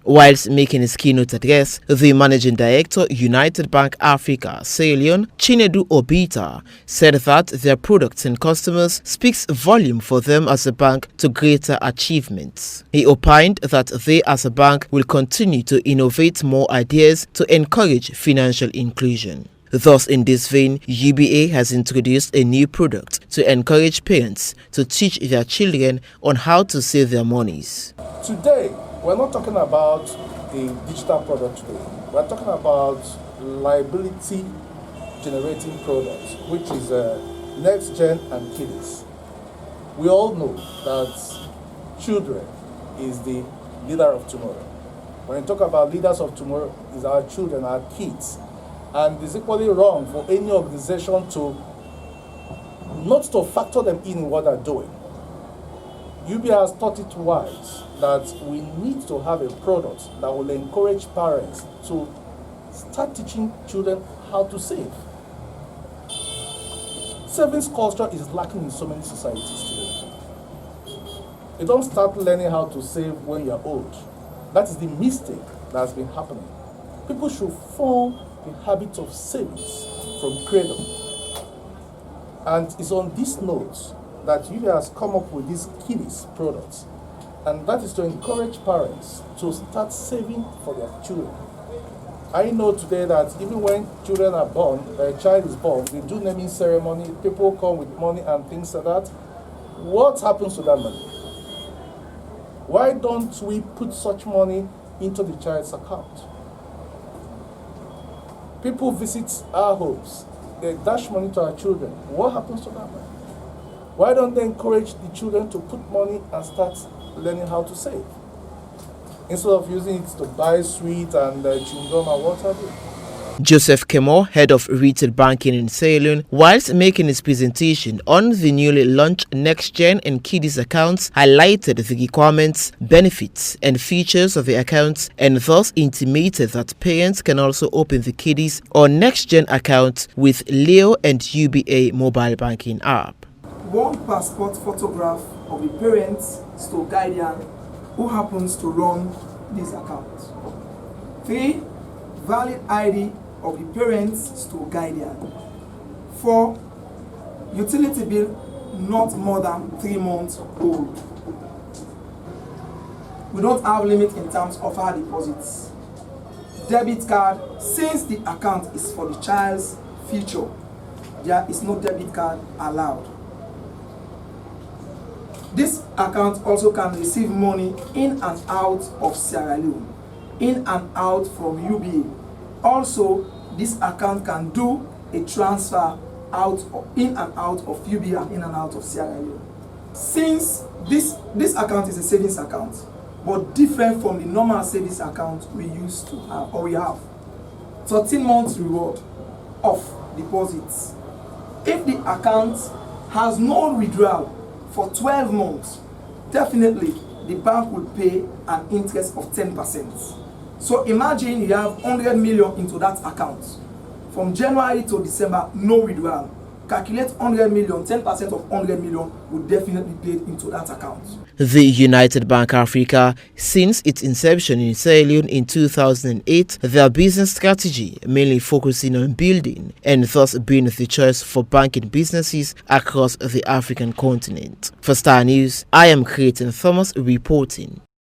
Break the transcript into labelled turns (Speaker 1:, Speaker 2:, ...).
Speaker 1: Whilst making his keynote address, the Managing Director, United Bank Africa, Sierra Leone, Chinedu Obita, said that their products and customers speaks volume for them as a bank to greater achievements. He opined that they as a bank will continue to innovate more ideas to encourage financial inclusion. Thus, in this vein, UBA has introduced a new product to encourage parents to teach their children on how to save their monies.
Speaker 2: Today, we're not talking about a digital product today. We're talking about liability generating products, which is Next Gen and Kiddies. We all know that children is the leader of tomorrow. When we talk about leaders of tomorrow, is our children, our kids. And it's equally wrong for any organization to not to factor them in what they're doing. UBA has thought it wise that we need to have a product that will encourage parents to start teaching children how to save. Savings culture is lacking in so many societies today. You don't start learning how to save when you're old. That is the mistake that has been happening. People should form the habit of savings from cradle. And it's on this note that UBA has come up with these Kiddies products. And that is to encourage parents to start saving for their children. I know today that even when children are born, a child is born, we do naming ceremony, people come with money and things like that. What happens to that money? Why don't we put such money into the child's account? People visit our homes, they dash money to our children. What happens to that money? Why don't they encourage the children to put money and start learning how to save, instead of using it to buy sweet and chewing gum and what have you?
Speaker 1: Joseph Kemo, head of retail banking in Sierra Leone, whilst making his presentation on the newly launched Next Gen and Kiddies accounts, highlighted the requirements, benefits and features of the accounts and thus intimated that parents can also open the Kiddies or Next Gen account with Leo and UBA mobile banking app.
Speaker 3: One passport photograph of the parents to guardian who happens to run this account. 3. Valid ID of the parents to guardian. 4. Utility bill not more than 3 months old. We don't have limit in terms of our deposits. Debit card, since the account is for the child's future, there is no debit card allowed. This account also can receive money in and out of Sierra Leone, in and out from UBA. Also, this account can do a transfer in and out of UBA and in and out of Sierra Leone. Since this account is a savings account, but different from the normal savings account we used to have, or we have, 13 months reward of deposits. If the account has no withdrawal for 12 months, definitely the bank will pay an interest of 10%. So imagine you have 100 million into that account. From January to December, no withdrawal. Calculate 100 million, 10% of 100 million will definitely be paid into that account.
Speaker 1: The United Bank Africa, since its inception in Sierra Leone in 2008, their business strategy mainly focusing on building and thus being the choice for banking businesses across the African continent. For Star News, I am Creighton Thomas reporting.